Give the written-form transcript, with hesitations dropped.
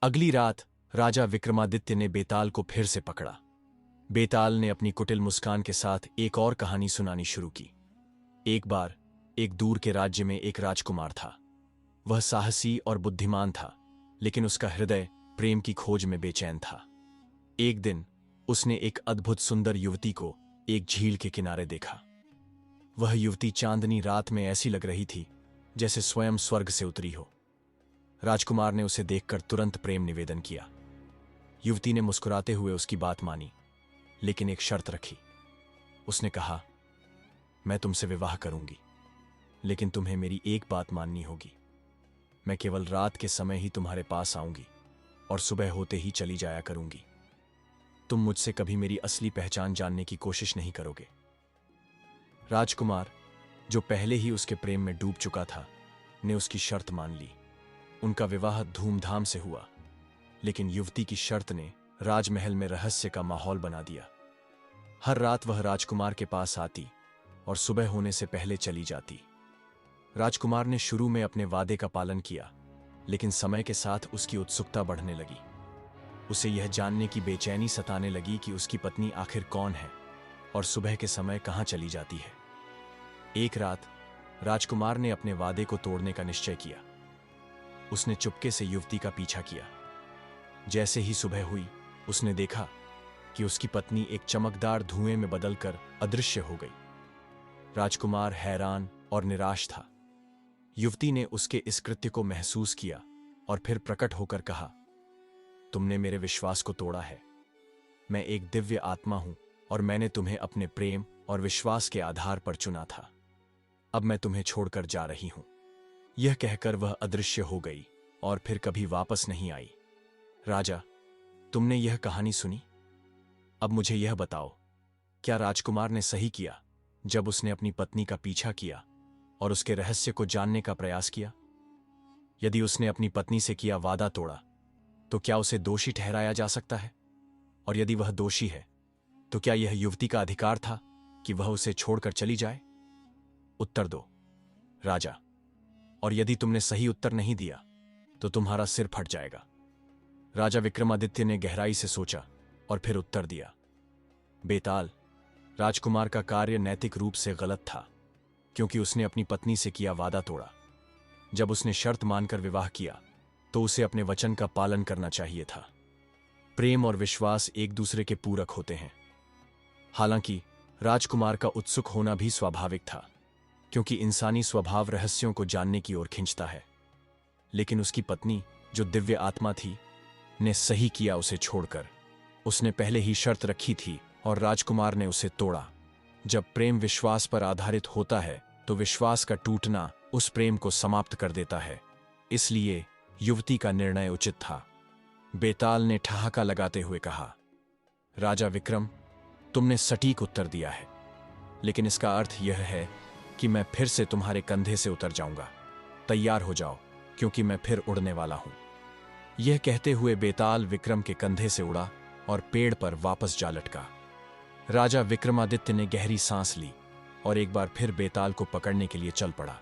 अगली रात राजा विक्रमादित्य ने बेताल को फिर से पकड़ा। बेताल ने अपनी कुटिल मुस्कान के साथ एक और कहानी सुनानी शुरू की। एक बार एक दूर के राज्य में एक राजकुमार था। वह साहसी और बुद्धिमान था, लेकिन उसका हृदय प्रेम की खोज में बेचैन था। एक दिन उसने एक अद्भुत सुंदर युवती को एक झील के किनारे देखा। वह युवती चांदनी रात में ऐसी लग रही थी जैसे स्वयं स्वर्ग से उतरी हो। राजकुमार ने उसे देखकर तुरंत प्रेम निवेदन किया। युवती ने मुस्कुराते हुए उसकी बात मानी, लेकिन एक शर्त रखी। उसने कहा, मैं तुमसे विवाह करूंगी, लेकिन तुम्हें मेरी एक बात माननी होगी। मैं केवल रात के समय ही तुम्हारे पास आऊंगी और सुबह होते ही चली जाया करूंगी। तुम मुझसे कभी मेरी असली पहचान जानने की कोशिश नहीं करोगे। राजकुमार, जो पहले ही उसके प्रेम में डूब चुका था, ने उसकी शर्त मान ली। उनका विवाह धूमधाम से हुआ, लेकिन युवती की शर्त ने राजमहल में रहस्य का माहौल बना दिया। हर रात वह राजकुमार के पास आती और सुबह होने से पहले चली जाती। राजकुमार ने शुरू में अपने वादे का पालन किया, लेकिन समय के साथ उसकी उत्सुकता बढ़ने लगी। उसे यह जानने की बेचैनी सताने लगी कि उसकी पत्नी आखिर कौन है और सुबह के समय कहां चली जाती है। एक रात राजकुमार ने अपने वादे को तोड़ने का निश्चय किया। उसने चुपके से युवती का पीछा किया। जैसे ही सुबह हुई, उसने देखा कि उसकी पत्नी एक चमकदार धुएं में बदलकर अदृश्य हो गई। राजकुमार हैरान और निराश था। युवती ने उसके इस कृत्य को महसूस किया और फिर प्रकट होकर कहा, तुमने मेरे विश्वास को तोड़ा है। मैं एक दिव्य आत्मा हूं और मैंने तुम्हें अपने प्रेम और विश्वास के आधार पर चुना था। अब मैं तुम्हें छोड़कर जा रही हूं। यह कहकर वह अदृश्य हो गई और फिर कभी वापस नहीं आई। राजा, तुमने यह कहानी सुनी। अब मुझे यह बताओ, क्या राजकुमार ने सही किया जब उसने अपनी पत्नी का पीछा किया और उसके रहस्य को जानने का प्रयास किया? यदि उसने अपनी पत्नी से किया वादा तोड़ा, तो क्या उसे दोषी ठहराया जा सकता है? और यदि वह दोषी है, तो क्या यह युवती का अधिकार था कि वह उसे छोड़कर चली जाए? उत्तर दो, राजा। और यदि तुमने सही उत्तर नहीं दिया, तो तुम्हारा सिर फट जाएगा। राजा विक्रमादित्य ने गहराई से सोचा और फिर उत्तर दिया, बेताल, राजकुमार का कार्य नैतिक रूप से गलत था, क्योंकि उसने अपनी पत्नी से किया वादा तोड़ा। जब उसने शर्त मानकर विवाह किया, तो उसे अपने वचन का पालन करना चाहिए था। प्रेम और विश्वास एक दूसरे के पूरक होते हैं। हालांकि राजकुमार का उत्सुक होना भी स्वाभाविक था, क्योंकि इंसानी स्वभाव रहस्यों को जानने की ओर खींचता है। लेकिन उसकी पत्नी, जो दिव्य आत्मा थी, ने सही किया उसे छोड़कर। उसने पहले ही शर्त रखी थी और राजकुमार ने उसे तोड़ा। जब प्रेम विश्वास पर आधारित होता है, तो विश्वास का टूटना उस प्रेम को समाप्त कर देता है। इसलिए युवती का निर्णय उचित था। बेताल ने ठहाका लगाते हुए कहा, राजा विक्रम, तुमने सटीक उत्तर दिया है, लेकिन इसका अर्थ यह है कि मैं फिर से तुम्हारे कंधे से उतर जाऊंगा। तैयार हो जाओ, क्योंकि मैं फिर उड़ने वाला हूं। यह कहते हुए बेताल विक्रम के कंधे से उड़ा और पेड़ पर वापस जा लटका। राजा विक्रमादित्य ने गहरी सांस ली और एक बार फिर बेताल को पकड़ने के लिए चल पड़ा।